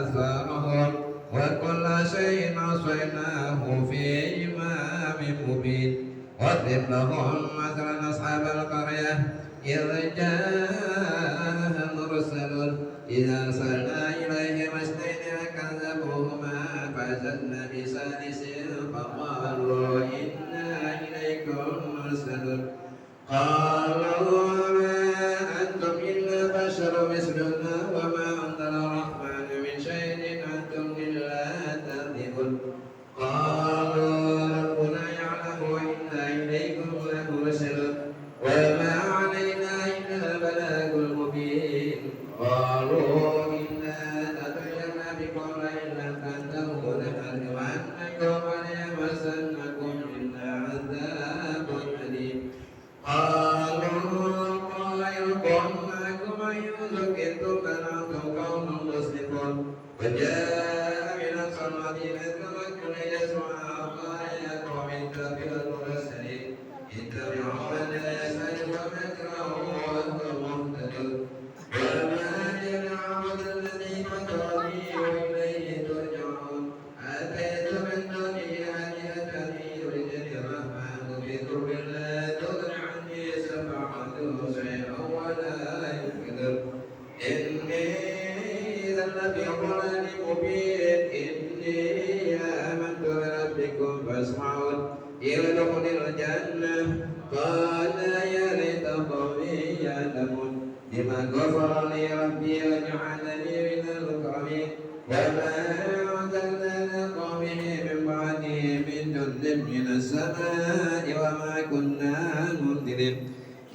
آثارهم وكل شيء أحصيناه في إمام مبين واضرب لهم مثلا أصحاب القرية إذ جاءها المرسلون إذا أرسلنا إليهم اثنين فكذبوهما فزدنا بثالث فقالوا إنا إليكم مرسلون قالوا ما أنتم إلا بشر مثلنا وما أنزل الرحمن من شيء أنتم إلا تكذبون قالوا ربنا يعلم وإنا إليكم لمرسلون وما علينا إلا البلاغ المبين قالوا إنا تطيرنا بكم لئن لم تنتهوا لنرجمنكم وليمسنكم منا عذاب أليم قالوا طائركم معكم أن ذكرتم بل أنتم قوم مسرفون وجاء من أقصى المدينة رجل يسمع قال يا قوم اتبعوا المرسلين اتبعوا من لا يسأل ومكرهم وهم مهتدون وما للعبد الذي فطرني وإليه ترجعون أتيت من دونه آلهة يردني الرحمن بضر لا تغن عني شفاعته شيئا ولا ينقذ إني إذا لفي ضلال مبين إني آمنت بربكم فاسمعون ادخل الجنة قال يا ليت قومي يعلمون بما غفر لي ربي وجعلني من المكرمين وما أنزلنا لقومه من بعده من جند من السماء وما كنا منزلين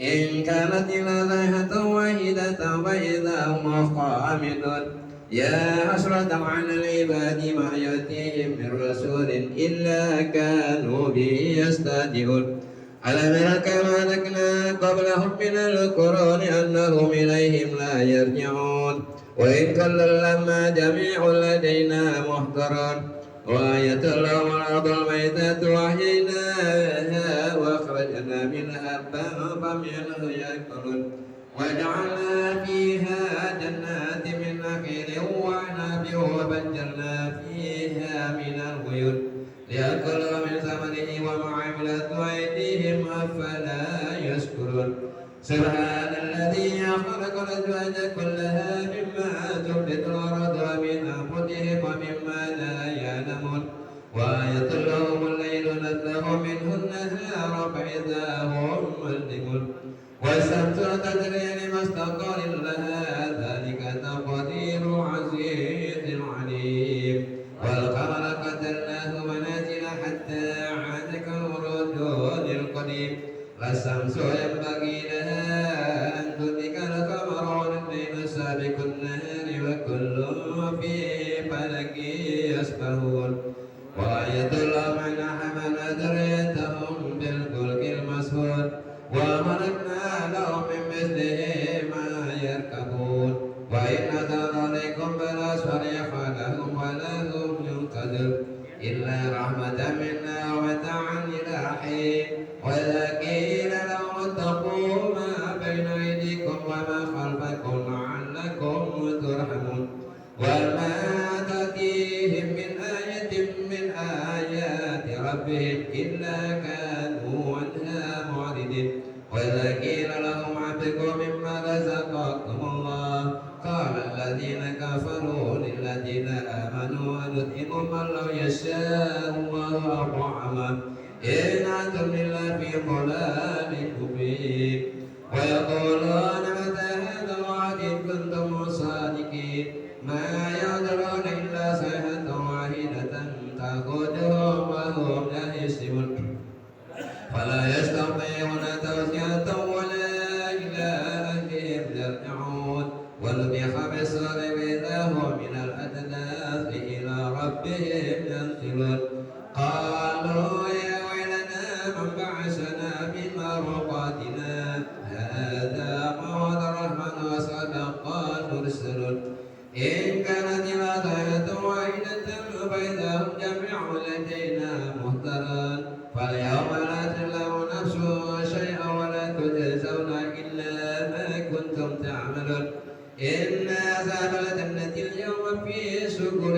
إن كانت إلا صيحة واحدة فإذا هم قامدون يا حسرة على العباد ما يأتيهم من رسول إلا كانوا به يستهزئون ألم ير كما أهلكنا قبلهم من القرون أنهم إليهم لا يرجعون وإن كل لما جميع لدينا محضرون وآية لهم الأرض الميتة وأحييناها وأخرجنا منها حبا فمنه يأكلون وجعلنا فيها جنات من نخيل وعنب وفجرنا فيها من العيون ليأكلوا من ثمره وما عملت أيديهم أفلا يشكرون سبحان الذي خلق الأزواج كلها مما تنبت الأرض ومن أنفسهم ومما لا يعلمون وآية لهم الليل نسلخ منه النهار فإذا هم مظلمون والشمس تجري لمستقر لها ذلك تقدير عزيز عليم والقمر قدرناه منازل حتى عاد كالرجل القديم لا الشمس ينبغي لها أن تدرك القمر والليل سابق النهار وكل في فلك يسبحون وآية لهم أن حمل ذريتهم بالفلك المسحور وملكنا لهم من مثله ما يركبون وإن أتوا عليكم فلا صريخ لهم ولا هم ينقذون إلا رحمة منا ومتاعا إلى حين وإذا قيل لهم اتقوا ما بين أيديكم وما خلفكم لعلكم ترحمون وما تأتيهم من آية من آيات ربهم إلا كانوا عنها معرضين وإذا قيل لهم أنفقوا مما رزقكم الله قال الذين كفروا للذين آمنوا أنطعم من لو يشاء الله أطعمه إن أنتم إلا في ضلال مبين ويقولون متى هذا الوعد إن كنتم صادقين ما يعذرون إلا صيحة واحدة تأخذهم وهم لا يشركون فلا يستطيعون توصية ولا إلى أهلهم يرجعون ونفخ بالصور فإذا هم من الأجداث إلى ربهم ينسلون قالوا يا ويلنا من بعثنا من مرقاتنا هذا ما وعد الرحمن وصدق المرسلون إن كانت إلا صيحة واحدة فإذا هم جميع لدينا محضرون فاليوم لا تظلم نفس شيئا ولا تجزون إلا ما كنتم تعملون إن أصحاب الجنة اليوم في شكر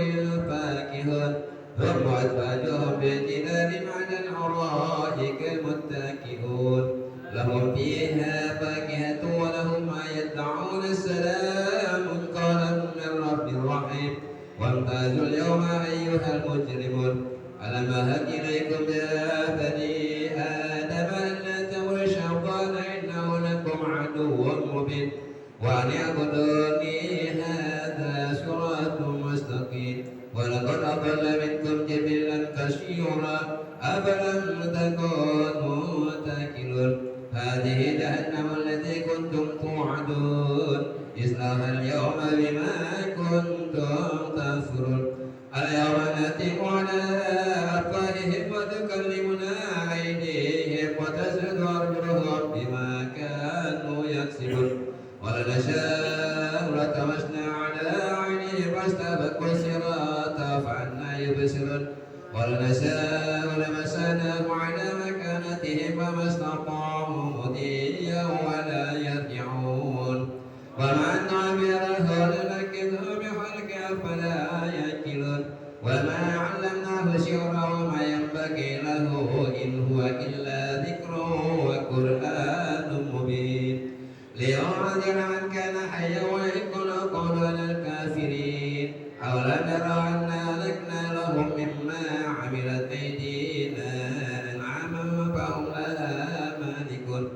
فاكهون ثم أزواجهم بجلال على الأرائك متكئون لهم فيها فاكهة ولهم ما يدعون السلام قولا من رب رحيم وامتازوا اليوم أيها المجرمون ألم أهد إليكم يا بني آدم أن لا تتبعوا الشيطان إنه لكم عدو مبين وأن اعبدوني هذا صراط مستقيم ولقد أضل منكم جبلا كثيرا أفلم تكونوا تاكلون هذه جهنم التي كنتم توعدون اصلوها اليوم بما كنتم تكفرون اليوم نختم على أفواههم وتكلمنا أيديهم وتشهد أرجلهم بما كانوا يكسبون ولنشاء لطمسنا على عينهم فاستبقوا الصراط فأنى يبصرون ولنشاء لمسناهم على مكانتهم فما استطاعوا مضيا ولا يرجعون وما نعمره ننكثه بخلقه فلا يأكلون وما علمناه شعرا وما ينبغي له إن هو إلا ذكر وقرآن مبين ليعذر من كان حيا ويكون قولا للكافرين أولم يروا أنا أهلكنا لهم مما عملت أيدينا أنعاما فهم لها مالكون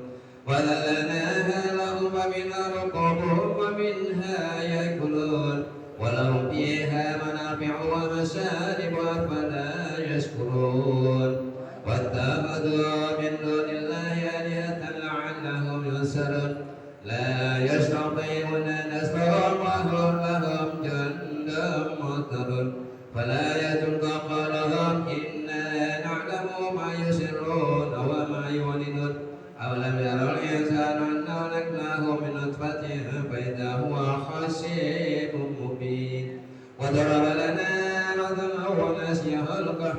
وذللناها لهم فمنها ركوبهم ومنها يأكلون ولهم فيها منافع ومشارب أفلا يشكرون واتخذوا من دون الله آلهة لعلهم ينصرون لا يستطيعون نصرهم وهم لهم جند مهتدون فلا يحزنك قولهم إنا نعلم ما يسرون وما يعلنون أولم يروا الإنسان أنا خلقناه من نطفة فإذا هو خصيم مبين وضرب لنا مثلا ونسي خلقه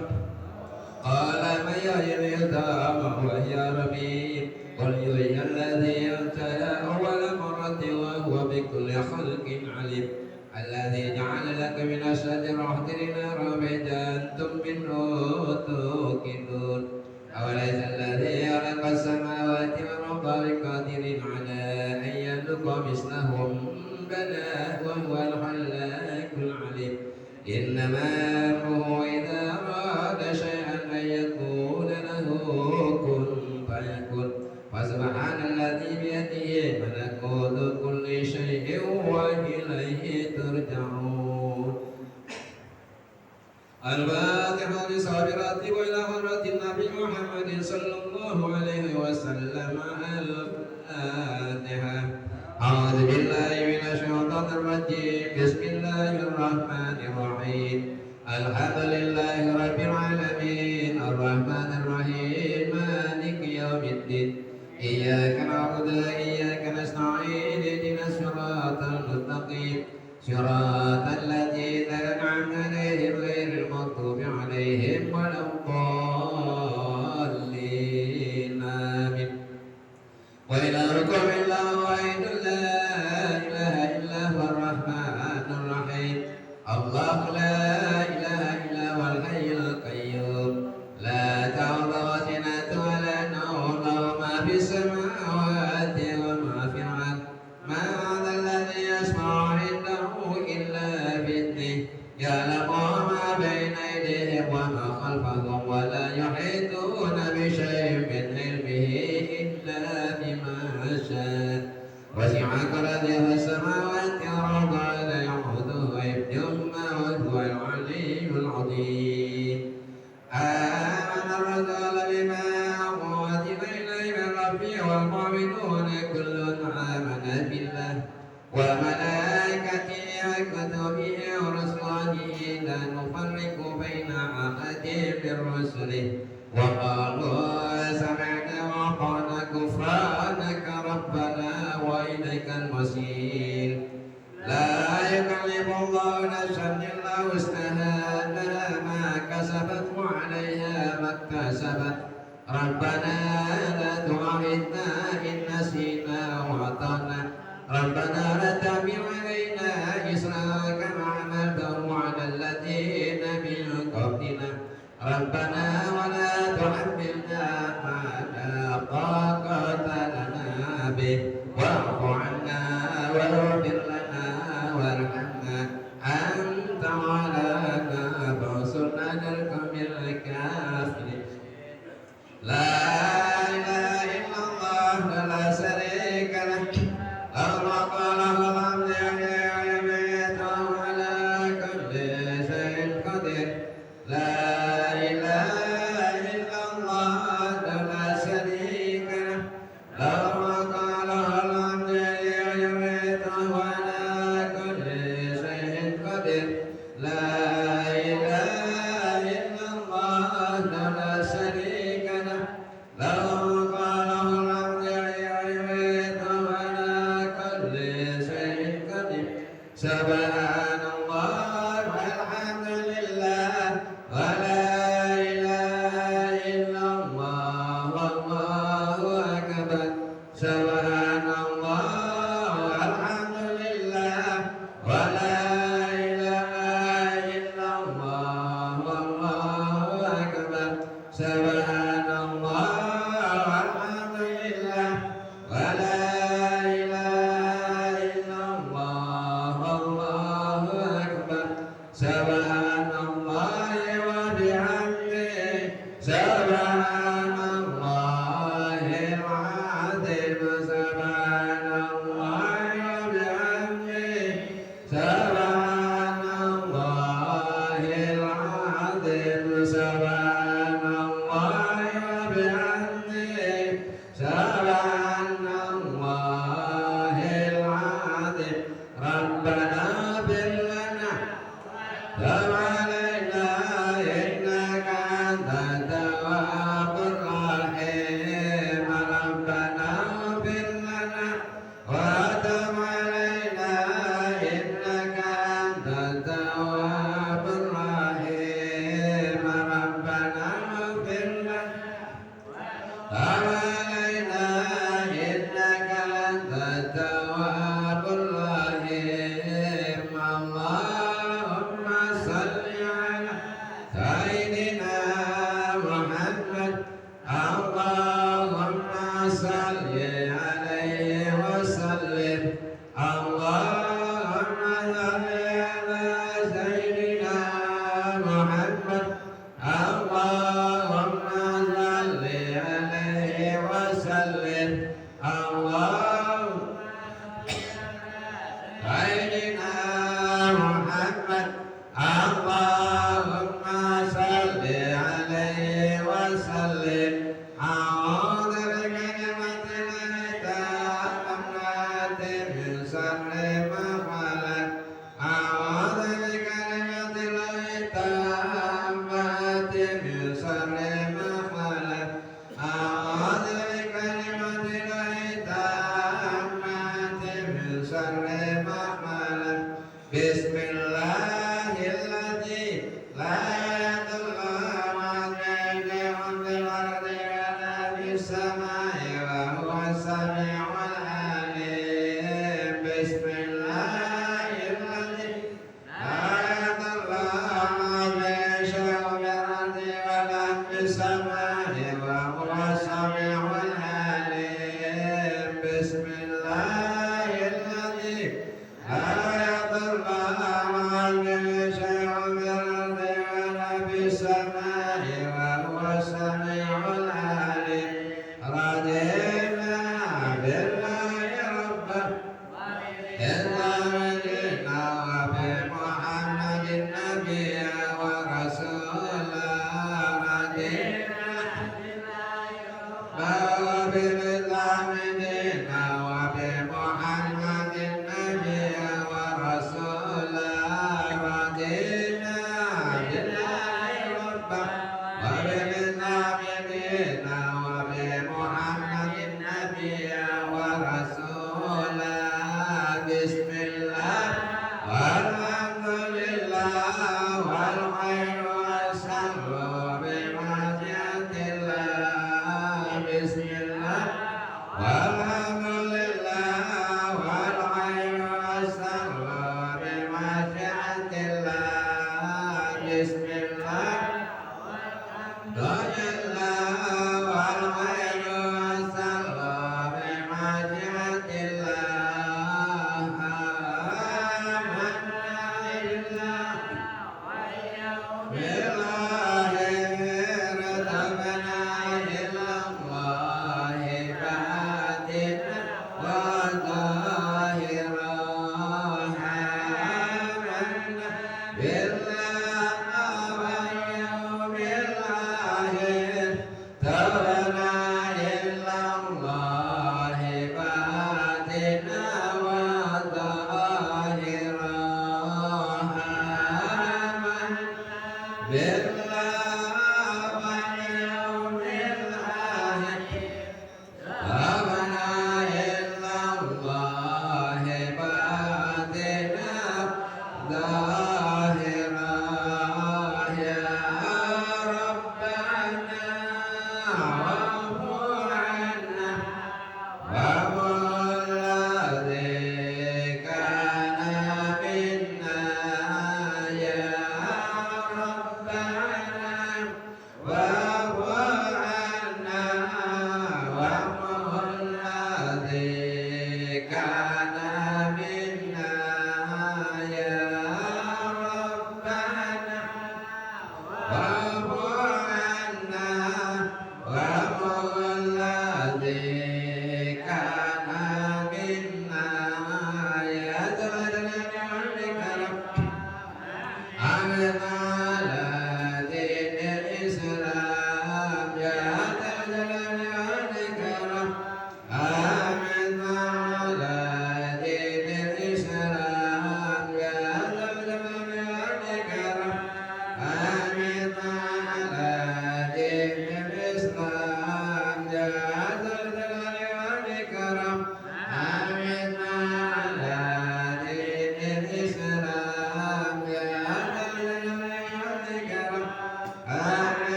قال من يحيي العظام وهي رميم قل يحيي الذي أنشأها أول مرة وهو بكل خلق عليم الذي جعل لك من الشجر أخضر نارا فإذا أنتم منه توقدون أوليس الذي خلق السماوات والأرض بقادر على أن يخلق مثلهم بلى وهو الخلاق العليم إنما أمره إذا أراد شيئا أن يقول له كن فيكون فسبحان الذي بيده ملكوت كل شيء وإليه ترجعون الفاتحة للصابرات وإلى حضرة النبي محمد صلى الله عليه وسلم الفاتحة أعوذ بالله من الشيطان الرجيم بسم الله الرحمن الرحيم الحمد لله رب العالمين الرحمن الرحيم مالك يوم الدين إياك نعبد وإياك نستعين اهدنا الصراط المستقيم صراط الذين أنعمت عليهم غير المغضوب عليهم ولا الضالين آمين وإلهكم إلا واحد لا إله إلا هو الرحمن الرحيم الله لا إله إلا هو الحي القيوم لا تأخذه سنة ولا نوم له ما في السماوات وما في الأرض ما هذا الذي يسمع عنده إلا بإذنه يعلم ما بين أيديهم وما خلفهم ولا يحيطون بشيء من علمه إلا بما شاء وسع كرسيه السماوات والأرض ولا يعوده حفظهما وهو العلي العظيم آمن الرسول بما أنزل إليه من ربه والمؤمنون كل آمن بالله وملائكته وكتبه ورسله لا نفرق بين أحد من رسله وقالوا سمعنا وأطعنا غفرانك ربنا وإليك المصير لا يكلف الله نفسا إلا وسعها لها ما كسبت وعليها ما اكتسبت ربنا لا تؤاخذنا إن نسينا وأخطأنا ربنا لا تحمل علينا إصرا كما حملته على ربنا ولا تحملنا ما لا طاقة لنا به واعف عنا واغفر لنا وارحمنا أنت مولانا فانصرنا على القوم الكافرين. لا إله إلا الله لا شريك له له الملك وله الحمد يحيي ويميت وهو على كل شيء قدير. لا إله إلا الله لا شريك له له الملك وله الحمد يحيي ويميت وهو على كل شيء قدير. لا إله إلا الله لا شريك له له الملك وله الحمد يحيي ويميت وهو على كل شيء قدير. سبحان الله والحمد لله ولا إله إلا الله والله أكبر. سبحان الله والحمد لله ولا إله إلا الله والله أكبر. سبحان الله والحمد لله ولا إله إلا الله والله أكبر. سبحان الله وبحمده سبحان الله العظيم. سبحان الله وبحمده سبحان الله العظيم. سبحان الله وبحمده سبحان الله العظيم. ربنا اغفر لنا تب علينا إنك أنت التواب الرحيم. ربنا اغفر لنا وتب علينا إنك أنت التواب الرحيم. ربنا اغفر لنا تب علينا إنك أنت التواب الرحيم. اللهم صل على سيدنا محمد. اللهم صل عليه وسلم. اللهم صل على سيدنا محمد. اللهم صل عليه وسلم. اللهم سيدنا محمد. اللهم صل عليه وسلم. أعوذ بكلمات الله التامات من شر ما خلق. أعوذ بكلمات الله التامات من شر ما خلق. أعوذ بكلمات الله التامات من شر ما خلق. بسم الله الذي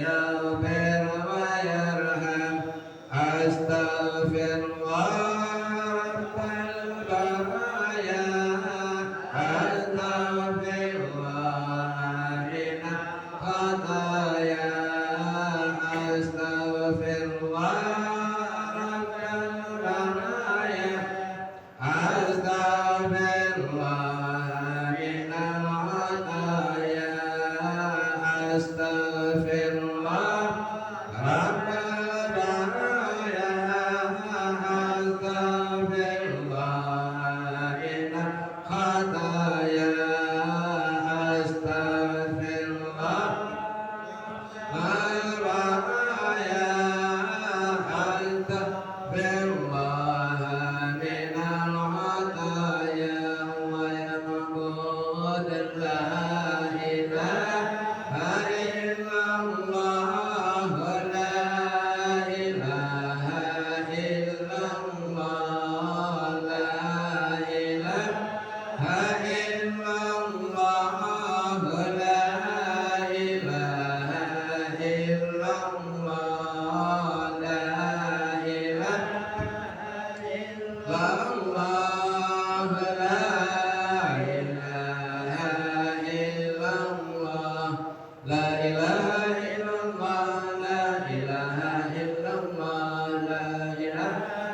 يغفر ويرحم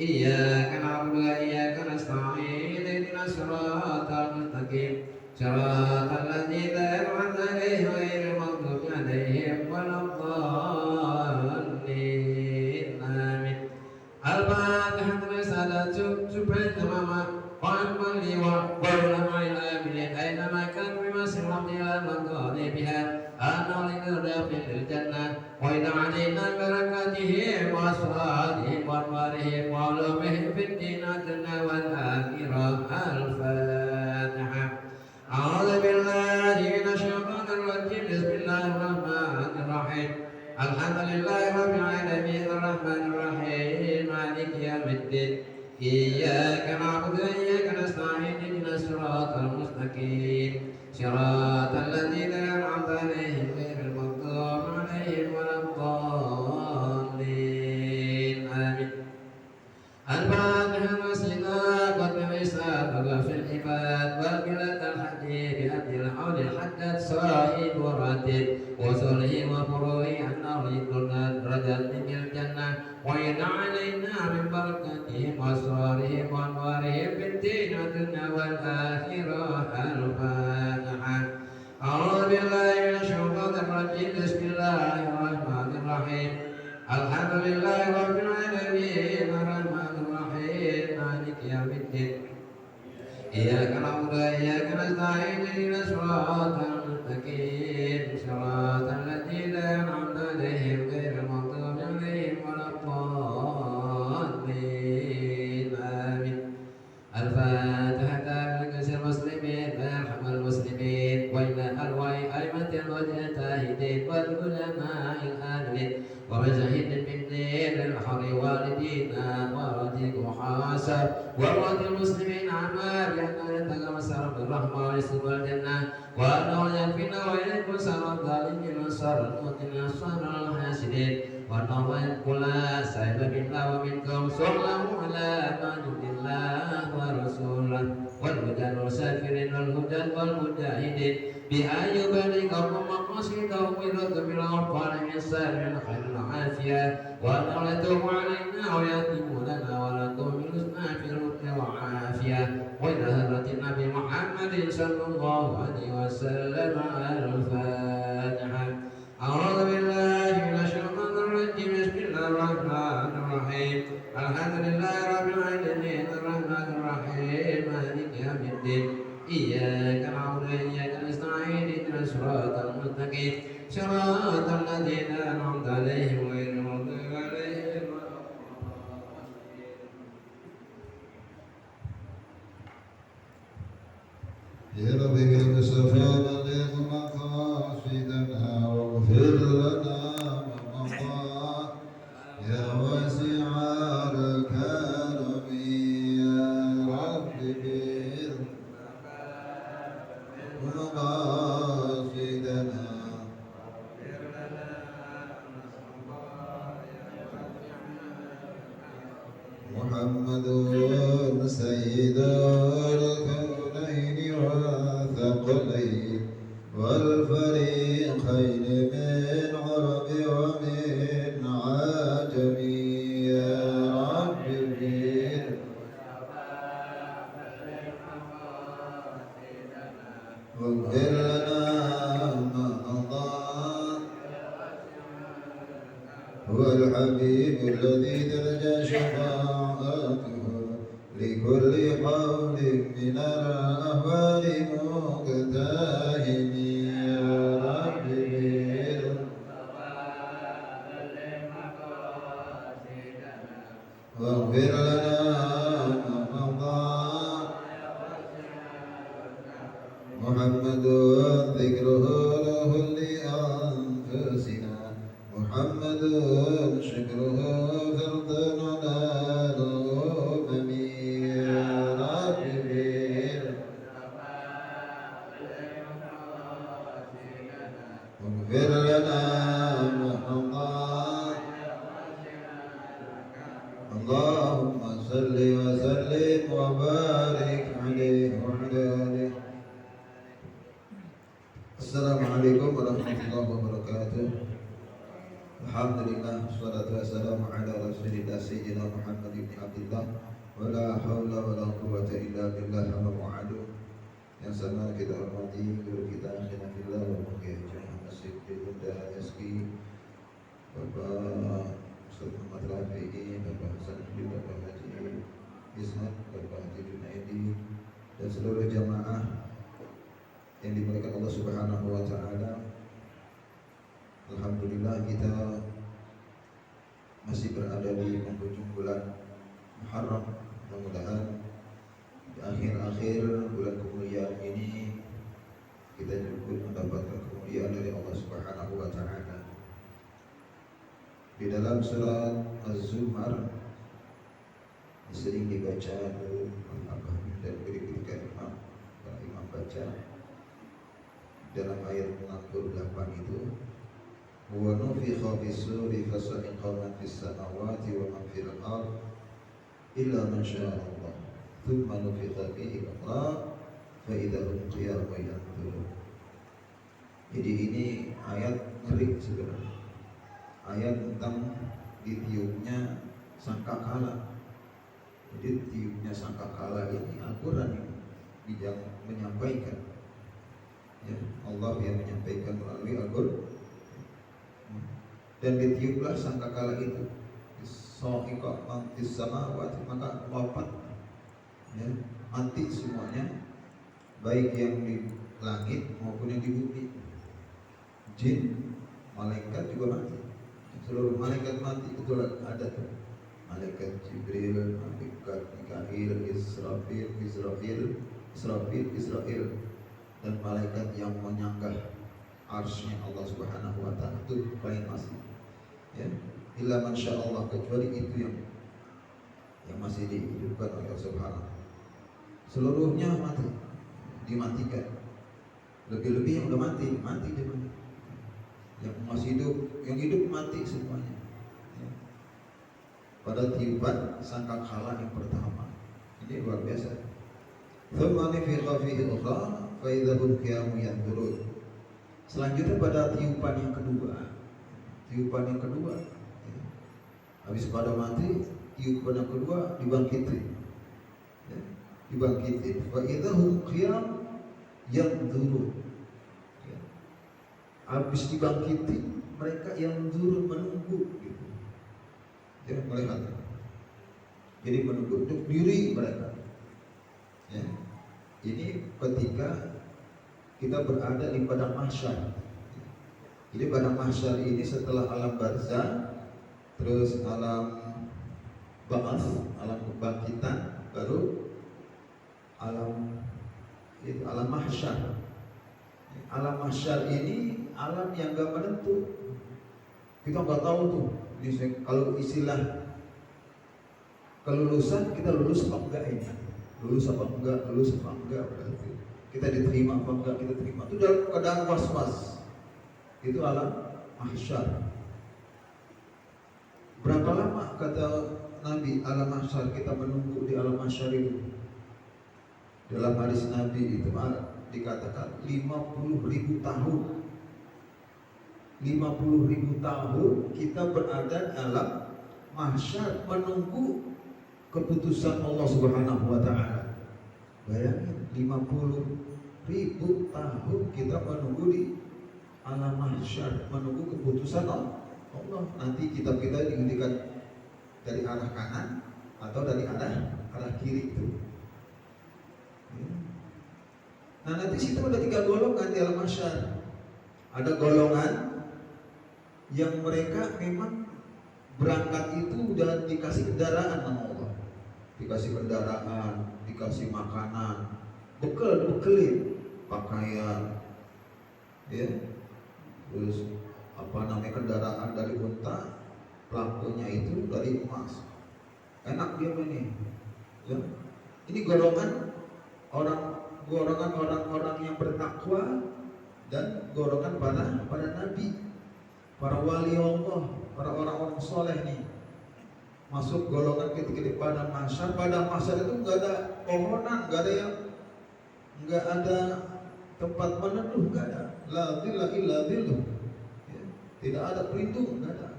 إياك نعبد وإياك نستعين اهدنا الصراط المستقيم صراط الذين أنعمت عليهم غير المغضوب عليهم ولا الضالين آمين. الفاتحة رسالة سبحانه وتعالى وعلم لي وعلماء العاملين أينما كانوا بمصر إلى المقال بها أنا لنرى في الجنة وإذا علينا بركاتهم وأسرارهم وأنوارهم وعلومهم في الدين والدنيا والآخرة. الفاتحة. أعوذ بالله من الشيطان الرجيم بسم الله الرحمن الرحيم الحمد لله رب العالمين الرحمن الرحيم مالك يوم الدين إياك نعبد وإياك نستعين اهدنا الصراط المستقيم صراط الذين أنعمت عليهم غير المغضوب عليهم ولا الضالين آمين. الفاتحة والصلاة والسلام في العباد والبلاد الحديد بأبي الحول حتى صاحب وراتب وصله وفروه أنه يدلنا درجات من الجنة وإن علينا من بركاتهم وأسرارهم وأنوارهم في الدين والدنيا والآخرة. الفاتحة. أعوذ بالله من الشيطان الرجيم بسم الله الرحمن الرحيم الحمد لله رب العالمين الرحمن الرحيم مالك يوم الدين إياك نعبد وإياك نستعين اهدنا الصراط المستقيم صراط الذين أنعمت عليهم غير المغضوب عليهم ولا الضالين آمين. الفاتحة لكل المسلمين ويرحم المسلمين وإلى أرواح أئمة المجتهدين والعلماء العاملين ومجاهد الدين للحر والدينا ورضيك محاسب ورواد المسلمين أعمال لأنه يتغمسر بالرحمة والسر والجنة وأنه يكفينا ويكون سر الظالمين وسر المؤمنين وسر الحاسدين وأنه يكون سيد منا ومنكم صلوا على نبي الله ورسوله والهدى والسافرين والهدى والمجاهدين بأن يبلغكم مقاصدهم ويرد بالأوطان من سائر خير العافية وأن يتوب علينا ويتم لنا ولا تؤمننا في الرد وعافية وإلى هدرة النبي محمد صلى الله عليه وسلم. الفاتحة. أعوذ بالله من الشيطان الرجيم بسم الله الرحمن الرحيم الحمد لله رب العالمين الرحمن الرحيم مالك يوم الدين إياك نعبد وإياك نستعين اهدنا الصراط المستقيم صراط الذين أنعمت عليهم غير المغضوب عليهم يا رب بالمصطفى بلغ مقاصدنا واغفر لنا ما مضى يا واسع الكرم يا رب بلغ مقاصدنا محمد سيد الكونين والثقلين والفريقين من عرب ومن عجم يا رب واغفر لنا ما مضى هو الحبيب الذي ترجى شفاعته لكل حول من الأهوال مقتهن يا رب واغفر لنا ما مضى محمد ذكره له لأنفسنا محمد شكره فرضا على الأمم يا رب واغفر لنا ما مضى اللهم صل وسلم وبارك عليه وعلى آله. Assalamualaikum warahmatullahi wabarakatuh. Alhamdulillah, wassalatu wassalamu ala rasulillah sayyidina Muhammad ibn Abdullah. Wala hawla wala quwwata illa billah al-mu'adu. Yang sama kita hormati guru kita akhirnya fillah wa mughayyi Masjid Bunda Yaski, Bapak Ustaz Muhammad Rafi'i, Bapak Hasan Hudi, Bapak Haji Ismat, Bapak Haji Junaidi, dan seluruh jamaah yang dimuliakan Allah Subhanahu wa taala. Alhamdulillah kita masih berada di penghujung bulan Muharram. Mudah-mudahan di akhir-akhir bulan kemuliaan ini kita juga mendapatkan kemuliaan dari Allah Subhanahu wa taala. Di dalam surat Az-Zumar sering dibaca dan berikan imam baca dalam ayat 68 itu, wa nufikha fis-suri fasa'iqa man fis samawati wa man fil ardh illa man syaa Allah thumma nufikha fihi ukhra fa idza hum qiyamun yanzurun. Jadi ini ayat ngeri sebenarnya. Ayat tentang ditiupnya sangkakala. Jadi tiupnya sangkakala ini Al-Qur'an yang menyampaikan. Ya, Allah yang menyampaikan melalui Al-Qur'an. Dan ditiuplah sangkakala itu. Sa'iqa man fis samawati, maka wafat, ya, mati semuanya, baik yang di langit maupun yang di bumi. Jin, malaikat juga mati. Seluruh malaikat mati, betul ada tuh. Malaikat Jibril, malaikat Mikail, Israfil, dan malaikat yang menyanggah arsy-Nya Allah Subhanahu wa taala itu paling masih. Ya, illa man syaa Allah, kecuali itu yang masih dihidupkan oleh Allah Subhanahu. Seluruhnya mati, dimatikan. Lebih-lebih yang udah mati dia mati. Yang masih hidup, yang hidup mati semuanya. Ya. Pada tiupan sangkakala yang pertama. Ini luar biasa. Tsumma nufikha fihi ukhra fa idza hum qiyamun yanzurun. Selanjutnya pada tiupan yang kedua. Ya. Habis pada mati, tiupan yang kedua dibangkitin. Ya. Dibangkitin. Fa idza hum qiyamun yanzurun. Ya. Habis dibangkitin, mereka yang turun menunggu gitu. Ya, melihat. Jadi menunggu untuk diri mereka. Ya. Ini ketika kita berada di padang mahsyar. Jadi padang mahsyar ini setelah alam barzah, terus alam ba'ats, alam kebangkitan, baru alam mahsyar. Alam mahsyar ini alam yang gak menentu. Kita nggak tahu tuh. Kalau istilah kelulusan, kita lulus apa enggak ini? Lulus apa enggak berarti kita diterima apa enggak kita terima. Itu dalam keadaan was-was. Itu alam mahsyar. Berapa lama kata Nabi alam mahsyar kita menunggu di alam mahsyar itu? Dalam hadis Nabi itu dikatakan 50.000 tahun. 50.000 tahun kita berada dalam mahsyar menunggu keputusan Allah Subhanahu wa taala. Bayangin 50.000 tahun kita menunggu di alam mahsyar, menunggu keputusan Allah. Nanti kita dihentikan dari arah kanan atau dari arah kiri itu. Nah, nanti situ ada 3 golongan di alam mahsyar. Ada golongan yang mereka memang berangkat itu udah dikasih kendaraan sama Allah. Dikasih kendaraan, dikasih makanan, bekelin pakaian, ya. Terus kendaraan dari unta, lampunya itu dari emas. Enak dia ini. Ya. Ini golongan orang-orang yang bertakwa dan golongan para nabi, para wali Allah, para orang-orang soleh nih. Masuk golongan ketika di padang mahsyar. Padang mahsyar itu nggak ada pohonan, nggak ada tempat meneduh, nggak ada. La dhilla illa dhilluh. Ya. Tidak ada pelindung, nggak ada.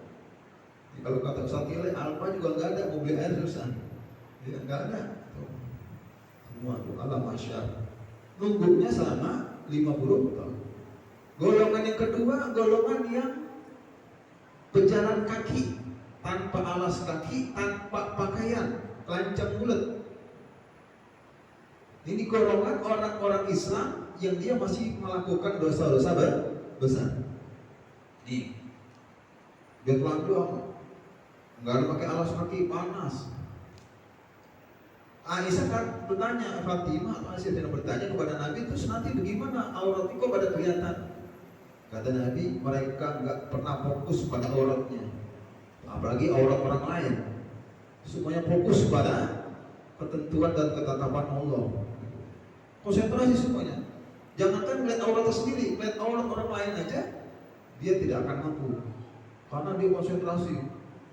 Kalau kata Ustaz Ile, Alfa juga nggak ada, mau beli air susah. Ya nggak ada. Semua tuh alam masyarakat. Nunggunya selama 50 tahun. Golongan yang kedua, golongan yang berjalan kaki, tanpa alas kaki, tanpa pakaian, telanjang bulat. Ini golongan orang-orang Islam yang dia masih melakukan dosa-dosa besar. Nih, dia telanjang, nggak ada pakai alas kaki, panas. Aisyah kan bertanya, Fatimah atau Aisyah bertanya kepada Nabi, terus nanti bagaimana aurat itu pada kelihatan? Kata Nabi, mereka nggak pernah fokus pada auratnya, apalagi aurat orang lain. Semuanya fokus pada ketentuan dan ketetapan Allah. Konsentrasi semuanya. Jangankan melihat aurat sendiri, melihat aurat orang lain aja, dia tidak akan mampu, karena dia konsentrasi.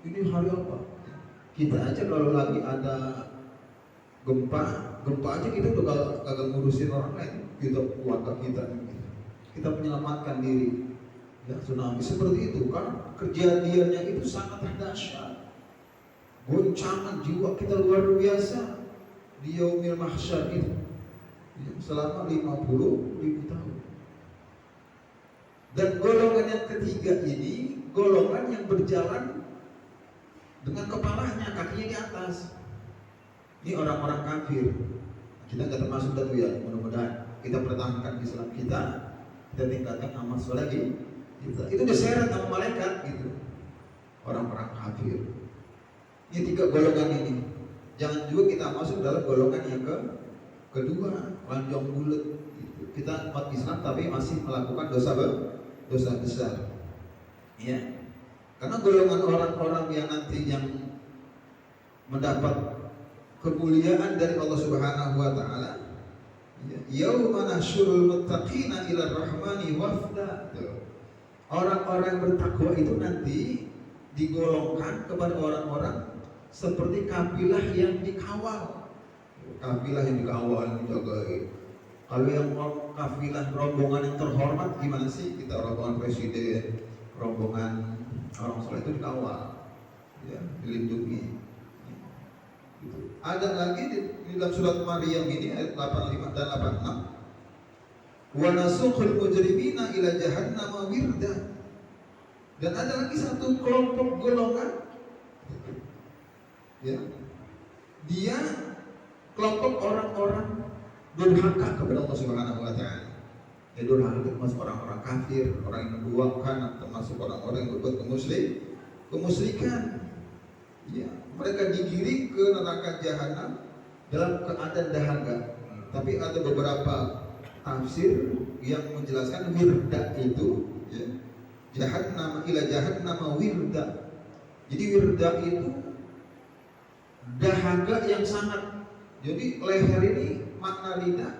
Ini hari apa? Kita aja kalau lagi ada gempa aja kita udah kagak ngurusin orang lain, kita keluarga kita menyelamatkan diri. Ya, tsunami seperti itu kan, kejadiannya itu sangat dahsyat, goncangan jiwa kita luar biasa di yaumil mahsyar itu, ya, selama 50.000 tahun. Dan golongan yang ketiga ini golongan yang berjalan dengan kepalanya, kakinya di atas. Ini orang-orang kafir. Kita nggak termasuk datu ya, mudah-mudahan kita pertahankan Islam kita tingkatkan amal soleh kita. Itu diseret sama malaikat gitu. Orang-orang kafir. Ini tiga golongan ini. Jangan juga kita masuk dalam golongan yang kedua, telanjang bulat. Gitu. Kita umat Islam tapi masih melakukan dosa besar. Ya. Karena golongan orang-orang yang nanti yang mendapat kemuliaan dari Allah Subhanahu wa taala, yauma nasyurul muttaqina ila rahmani wafda. Orang-orang bertakwa itu nanti digolongkan kepada orang-orang seperti kafilah yang dikawal. Kafilah yang dikawal, dijaga. Kalau yang kafilah rombongan yang terhormat gimana sih? Kita rombongan presiden, rombongan orang soleh itu dikawal, ya, dilindungi. Gitu. Ada lagi di dalam surat Maryam ini ayat 85 dan 86. Wa nasuqul mujrimina ila jahannam wirda. Dan ada lagi satu kelompok golongan, ya, dia kelompok orang-orang durhaka kepada Allah Subhanahu wa taala. Ya, durhaka itu termasuk orang-orang kafir, orang yang menduakan, termasuk orang-orang yang berbuat kemusyrikan. Ya, mereka digiring ke neraka jahanam dalam keadaan dahaga. Tapi ada beberapa tafsir yang menjelaskan wirda itu, ya, jahannam ila jahannam wirda. Jadi wirda itu dahaga yang sangat. Jadi leher ini makna lidah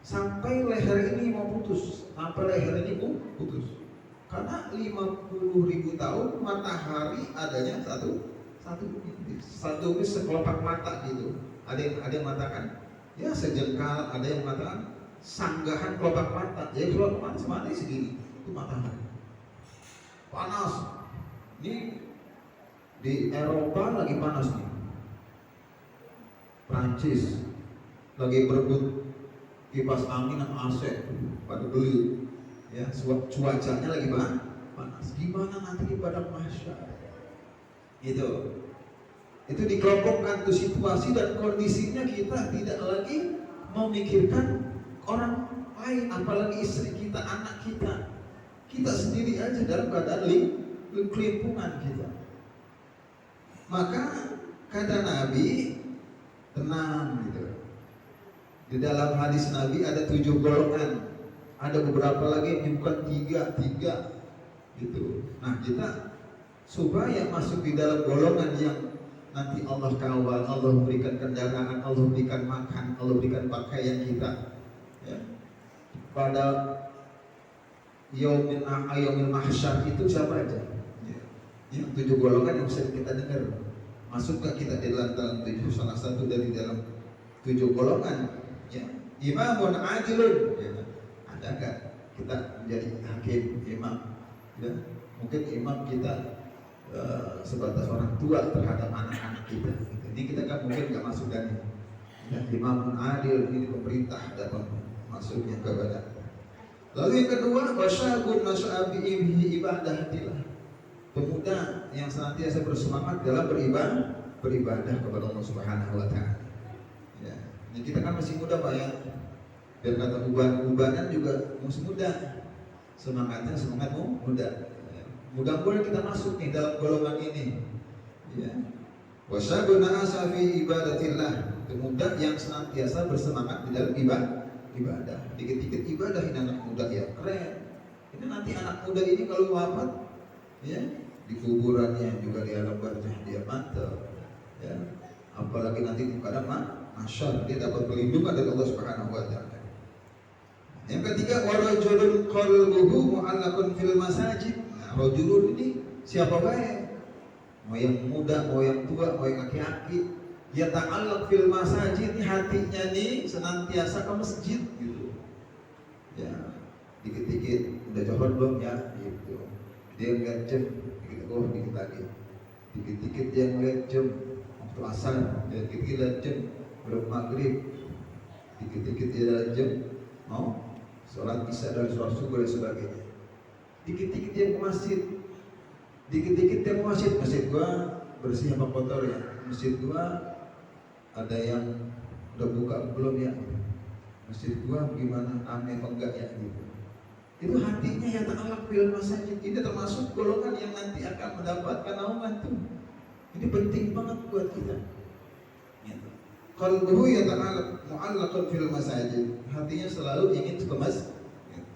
sampai leher ini mau putus, sampai leher ini putus. Karena 50.000 tahun matahari adanya satu sekelopak mata gitu. Ada yang mengatakan ya sejengkal, ada yang mengatakan sanggahan kelopak mata. Jadi kelopak mata semata segini, itu matahari. Panas. Ini di Eropa lagi panas nih. Prancis lagi berebut kipas angin dan AC pada beli. Ya, cuacanya lagi panas. Gimana nanti di padang mahsyar? Itu dikelompokkan tuh situasi dan kondisinya, kita tidak lagi memikirkan orang lain, apalagi istri kita, anak kita. Kita sendiri aja dalam keadaan kelimpungan kita. Maka kata Nabi, tenang gitu. Di dalam hadis Nabi ada 7 golongan. Ada beberapa lagi yang bukan tiga gitu. Nah, kita supaya masuk di dalam golongan yang nanti Allah kawal, Allah berikan kendaraan, Allah berikan makan, Allah berikan pakaian kita, ya. Pada yaumil mahsyar itu siapa aja? Ya. Yang 7 golongan yang bisa kita dengar. Masukkah kita di dalam 7, salah satu dari dalam 7 golongan? Ya. Imamun adilun, ya. Ada enggak kita menjadi hakim, imam? Ya. Mungkin imam kita sebatas orang tua terhadap anak-anak kita. Ini kita kan mungkin nggak masukkan imamun adil, ini pemerintah dapat masuknya kepada. Lalu yang kedua, wasyabun masyabi ibadatillah, pemuda yang senantiasa bersemangat dalam beribadah kepada Allah Subhanahu wa taala. Ya, ini kita kan masih muda Pak ya. Biar kata ubanan juga masih muda. Semangatnya semangatmu muda. Ya. Mudah-mudahan kita masuk nih dalam golongan ini. Ya. Wasyabun asafi ibadatillah, pemuda yang senantiasa bersemangat di dalam ibadah. Dikit-dikit ibadah ini anak muda ya keren. Ini nanti anak muda ini kalau wafat ya di kuburannya juga dia lembarnya dia mantap ya. Apalagi nanti pada mahsyar dia dapat perlindungan dari Allah Subhanahu wa taala. Yang ketiga, warajulun qalbuhu mu'allaqun fil masajid. Nah, rajulun ini siapa baik? Mau yang muda, mau yang tua, mau yang laki-laki, ya ta'allaq fil masajid, ini hatinya nih senantiasa ke masjid gitu. Ya, dikit-dikit udah cohor belum ya gitu. Dia ngeliat jam, dikit lagi. Dikit-dikit dia ngeliat jam waktu asar, dikit-dikit lihat jam belum maghrib. Dikit-dikit dia lihat jam mau sholat isya dan sholat subuh dan sebagainya. Dikit-dikit dia ke masjid. Dikit-dikit dia ke masjid. Masjid gua bersih apa kotor ya? Masjid gua ada yang udah buka belum ya? Masjid gua gimana? Aneh apa enggak ya? Gitu. Itu hatinya yang ta'allaq bil masajid. Ini termasuk golongan yang nanti akan mendapatkan naungan tuh. Ini penting banget buat kita. Qalbuhu yata'allaq mu'allaqun fil masajid. Hatinya selalu ingin ke masjid.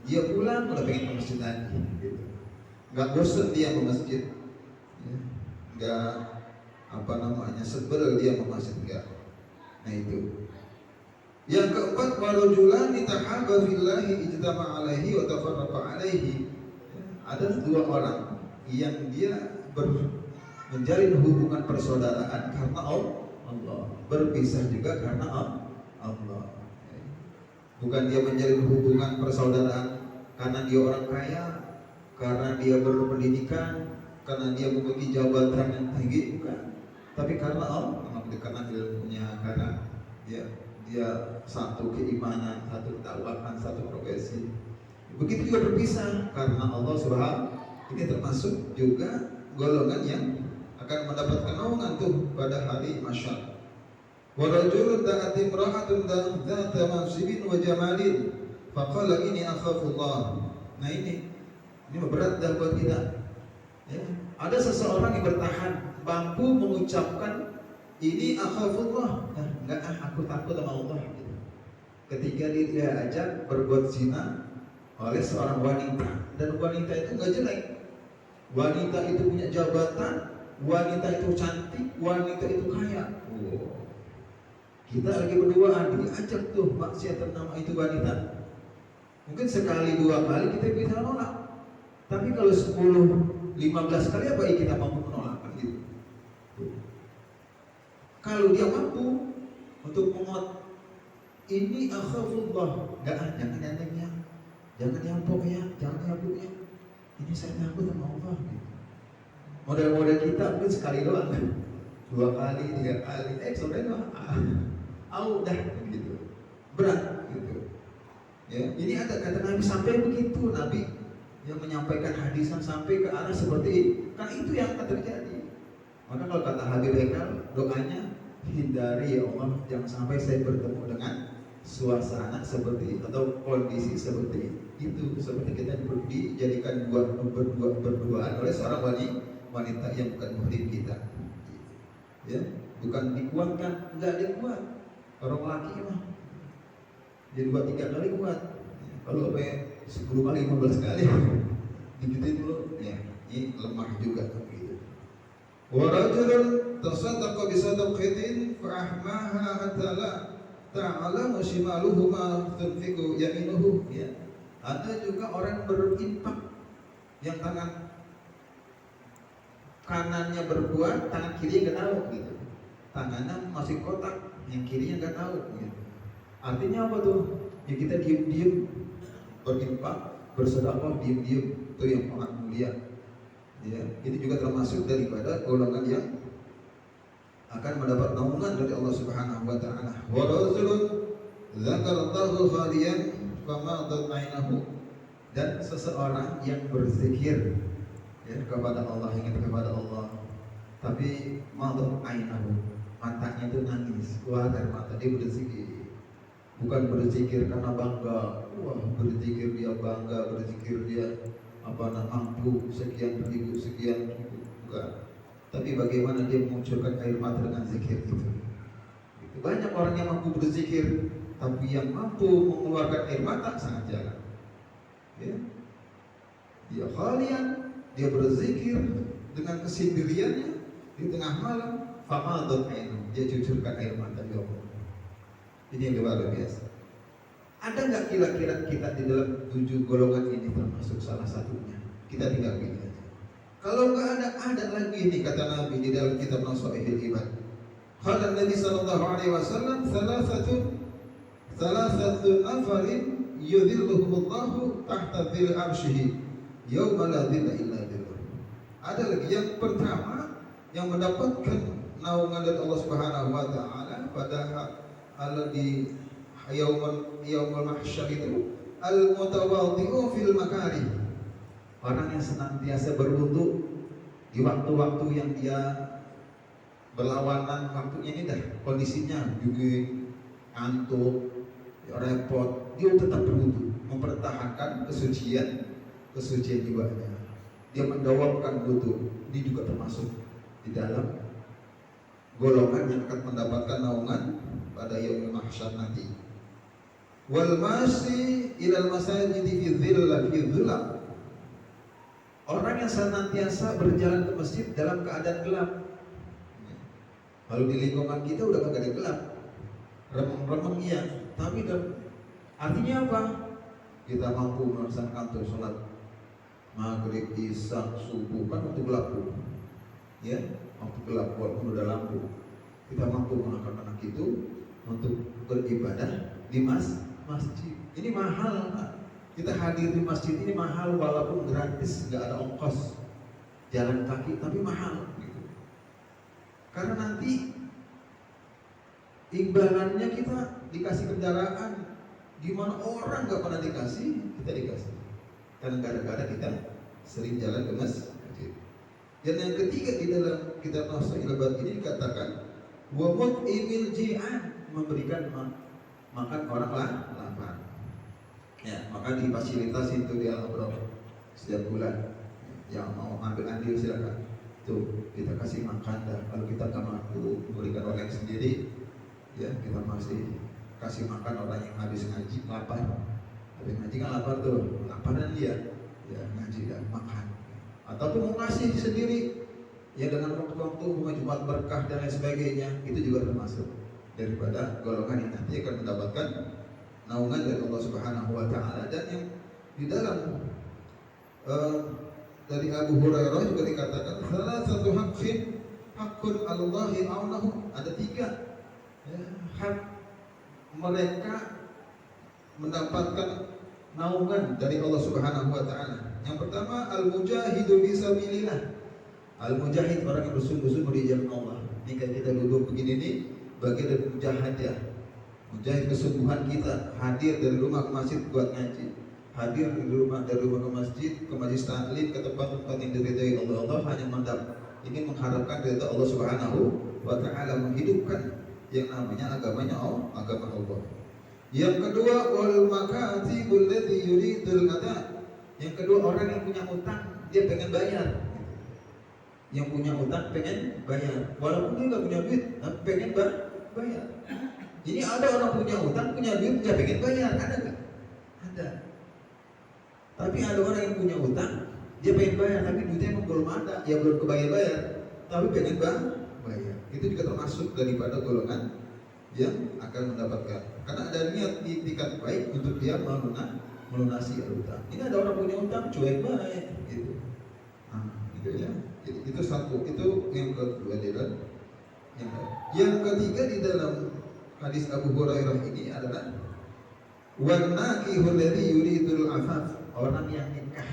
Dia pulang udah pengen ke masjid lagi gitu. Enggak bosan dia ke masjid. Enggak sebel dia ke masjid enggak. Nah itu. Yang keempat, warujulan tahabba fillahi ijtama alaihi wa tafarraqa alaihi. Ada dua orang yang dia menjalin hubungan persaudaraan karena Allah, berpisah juga karena Allah. Bukan dia menjalin hubungan persaudaraan karena dia orang kaya, karena dia berpendidikan, karena dia memiliki jabatan yang tinggi, bukan. Tapi karena Allah, karena ilmunya, karena dia satu keimanan, satu ketakwaan, satu profesi. Begitu juga berpisah karena Allah Subhanahu. Ini termasuk juga golongan yang akan mendapatkan naungan tuh pada hari mahsyar. Wa rajulun ta'ati imra'atun dzata mansibin wa jamalin faqala inni akhafullah. Nah ini berat dah buat kita. Ya. Ada seseorang yang bertahan mampu mengucapkan ini akhafullah. Enggak aku takut sama Allah gitu. Ketika dia ajak berbuat zina oleh seorang wanita, dan wanita itu enggak jelek. Wanita itu punya jabatan, wanita itu cantik, wanita itu kaya. Kita lagi berduaan, diajak tuh maksiat nama itu wanita. Mungkin sekali dua kali kita bisa nolak. Tapi kalau 10, 15 kali apa kita mampu menolak gitu. Kalau dia mampu untuk menguat ini akhafullah, jangan ya, jangan yampok ya, jangan yabuk ya. Ini saya takut sama Allah gitu. Model-model kita mungkin sekali doang, 2 kali, 3 kali, sebenarnya udah gitu, berat gitu. Ya, ini ada kata Nabi sampai begitu, Nabi yang menyampaikan hadisan sampai ke arah seperti ini, kan itu yang akan terjadi. Maka kalau kata Habib Haikal, doanya hindari ya Allah, jangan sampai saya bertemu dengan suasana seperti itu atau kondisi seperti itu, seperti kita dijadikan berduaan oleh seorang wanita yang bukan muhrim kita. Ya, bukan dikuatkan, enggak dikuat. Orang laki mah jadi 2-3 kali kuat. Kalau sampai 10 kali 15 kali digituin dulu, ya ini lemah juga gitu. Wa rajulun tasaddaqa bi sadaqatin fa ahmaha hatta la ta'lamu shimaluhu ma tunfiqu yaminuhu. Ya. Ada juga orang berinfak yang tangan kanannya berbuat, tangan kiri enggak tahu gitu. Tangannya masih kotak, yang kirinya enggak tahu gitu. Artinya apa tuh? Ya kita diam-diam berinfak, bersedekah diam-diam, itu yang sangat mulia. Ya, itu juga termasuk daripada golongan yang akan mendapat naungan dari Allah Subhanahu wa taala. Wa rajulun dzakarallaha khaliyan famadat ainahu, dan seseorang yang berzikir ya kepada Allah, ingat kepada Allah, tapi madat ainahu, matanya itu nangis, keluar air mata, dia berzikir. Bukan berzikir karena bangga, wah berzikir dia bangga, berzikir dia mampu sekian ribu, bukan. Tapi bagaimana dia memunculkan air mata dengan zikir itu. Banyak orang yang mampu berzikir, tapi yang mampu mengeluarkan air mata sangat jarang. Ya. Dia khalian, dia berzikir dengan kesendiriannya di tengah malam, famadhat ainu, dia cucurkan air mata di Allah. Ini yang luar biasa. Ada nggak kira-kira kita di dalam 7 golongan ini termasuk salah satunya? Kita tinggal pilih aja. Kalau nggak ada lagi ini kata Nabi di dalam kitab Nasaihil Ibad. Qala Nabi sallallahu alaihi wasallam, salasatu nafarin yudhilluhumullahu tahta dhil arsyihi yauma la dhilla illa dhilluh. Ada lagi yang pertama yang mendapatkan naungan dari Allah Subhanahu wa taala pada di yaumul mahsyar itu, al-mutawadhi'u fil makarih. Orang yang senantiasa berwudu di waktu-waktu yang dia berlawanan waktunya ini dah kondisinya juga antuk, repot, dia tetap berwudu, mempertahankan kesucian jiwanya. Dia mendawamkan wudu. Ini juga termasuk di dalam golongan yang akan mendapatkan naungan pada yaumul mahsyar nanti. Wal masyi ilal masajid fi dhillah. Orang yang senantiasa berjalan ke masjid dalam keadaan gelap. Kalau di lingkungan kita udah kagak ada gelap, remeng-remeng iya, tapi artinya apa? Kita mampu melaksanakan sholat maghrib, isya, subuh, kan waktu gelap tuh, ya, waktu gelap walaupun udah lampu, kita mampu melakukan itu untuk beribadah di masjid. Ini mahal, Pak. Kita hadir di masjid ini mahal walaupun gratis, nggak ada ongkos jalan kaki, tapi mahal gitu. Karena nanti imbalannya kita dikasih kendaraan, gimana orang nggak pernah dikasih, kita dikasih. Karena gara-gara kita sering jalan ke masjid. Dan yang ketiga di dalam kitab Nasaihil Ibad ini dikatakan wa mut'imil ji'an, memberikan makan orang lapar. Ya, maka difasilitasi itu di Al-Abraf setiap bulan. Yang mau ambil andil silakan. Tuh, kita kasih makan dan kalau kita nggak mampu memberikan orang yang sendiri, ya kita masih kasih makan orang yang habis ngaji lapar. Habis ngaji kan lapar tuh, laparan dia, ya ngaji dan makan. Ataupun mau ngasih sendiri, ya dengan waktu-waktu bunga Jumat berkah dan lain sebagainya, itu juga termasuk daripada golongan yang nanti akan mendapatkan naungan dari Allah Subhanahu wa taala. Dan yang di dalam dari Abu Hurairah juga dikatakan salah satu hakun Allahi aunahu, ada 3 ya, hak mereka mendapatkan naungan dari Allah Subhanahu wa taala. Yang pertama al-mujahidu fisabilillah. Al-mujahid, orang yang bersungguh-sungguh di jalan Allah. Ini kayak kita duduk begini nih, bagian dari mujahadah. Mujahid kesungguhan kita hadir dari rumah ke masjid buat ngaji, hadir dari rumah ke masjid, ke majlis taklim, ke tempat-tempat yang diridhai Allah hanya ingin mengharapkan ridha Allah Subhanahu wa taala, menghidupkan yang namanya agamanya agama Allah. Yang kedua wal makatibul ladzi yuridul ada. Yang kedua orang yang punya utang, dia pengen bayar. Yang punya utang pengen bayar, walaupun dia nggak punya duit, tapi pengen bayar. Jadi ada orang punya utang, punya duit, dia pengen bayar, ada nggak? Ada. Tapi ada orang yang punya utang, dia pengen bayar, tapi duitnya emang belum ada, ya belum kebayar-bayar, tapi pengen bayar. Itu juga termasuk daripada golongan yang akan mendapatkan, karena ada niat di tingkat baik untuk dia melunasi utang. Ini ada orang punya utang, cuek baik, gitu. Nah, gitu ya. Jadi itu satu, itu yang kedua di dalam. Yang ketiga di dalam hadis Abu Hurairah ini adalah wan nakihul ladzi yuridul afaf, orang yang nikah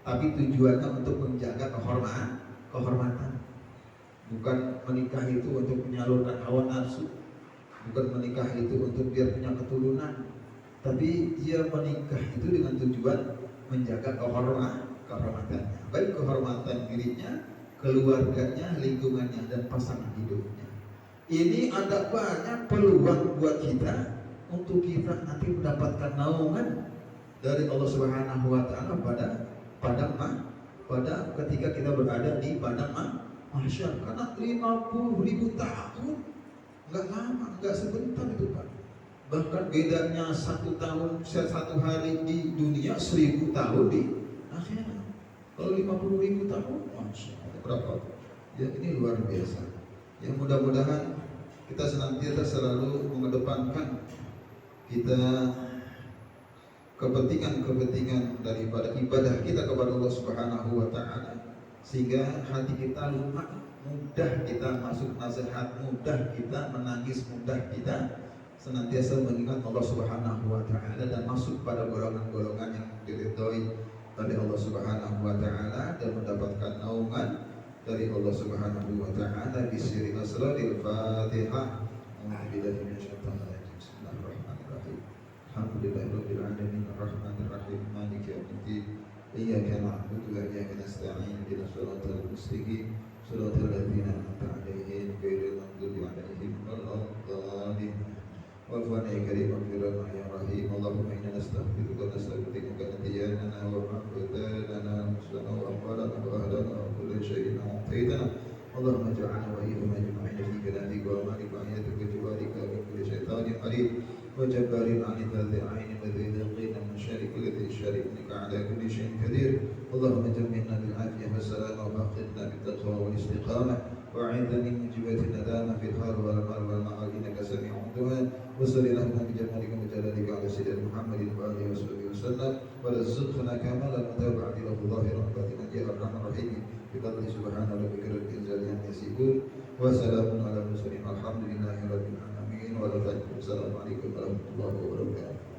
tapi tujuannya untuk menjaga kehormatan. Bukan menikah itu untuk menyalurkan hawa nafsu, bukan menikah itu untuk biar punya keturunan, tapi dia menikah itu dengan tujuan menjaga kehormatannya, baik kehormatan dirinya, keluarganya, lingkungannya, dan pasangan hidupnya. Ini ada banyak peluang buat kita untuk kita nanti mendapatkan naungan dari Allah Subhanahu wa taala pada ketika kita berada di padang mahsyar. Karena 50.000 tahun enggak lama, enggak sebentar itu Pak. Bahkan bedanya 1 tahun, 1 hari di dunia, 1000 tahun di akhirat. Kalau 50.000 tahun, masya Allah, berapa? Ya ini luar biasa. Ya mudah-mudahan kita senantiasa selalu mengedepankan kita kepentingan daripada ibadah kita kepada Allah Subhanahu wa taala, sehingga hati kita lunak, mudah kita masuk nasihat, mudah kita menangis, mudah kita senantiasa mengingat Allah Subhanahu wa taala dan masuk pada golongan-golongan yang diridhoi oleh Allah Subhanahu wa taala dan mendapatkan naungan dari Allah Subhanahu wa taala di siri asraril Fatihah. A'udzubillahi minasyaitonir rajim. Bismillahirrahmanirrahim. Alhamdulillahirabbil alamin arrahmanir rahim maliki yaumiddin. Iyyaka na'budu wa iyyaka nasta'in ihdinas siratal mustaqim siratal ladzina an'amta 'alaihim ghairil maghdubi 'alaihim waladdallin. Wa'fu 'anna ya karim wa ya rahim. Allahumma inna nastaghfiruka wa nastaghfiruka nabiyana wa ma'budana muslana wa amwalana wa ahlana wa kulla shay'in a'taytana. Allahumma ij'alna wa iyyahum ajma'in fi kalatika wa ma'rifati ayatika jiwarika min kulli syaitanir marid wa jabbarin 'anil a'in wa dhidqina min syarri kulli syarri innaka 'ala kulli syai'in qadir. Allahumma jammilna bil 'afiyah wa salamah wa baqina bit taqwa wal istiqamah وأعذنا من موجبات الندامة في الحال والمال والمعاد إنك سميع الدعاء وصل اللهم بجمالك وجلالك على سيدنا محمد وآله وصحبه وسلم ورزقنا كمال المتابعة له ظاهرا باطنا يا أرحم الراحمين بفضل سبحان ربك رب العزة عما يصفون وسلام على المرسلين الحمد لله رب العالمين والسلام عليكم ورحمة الله وبركاته.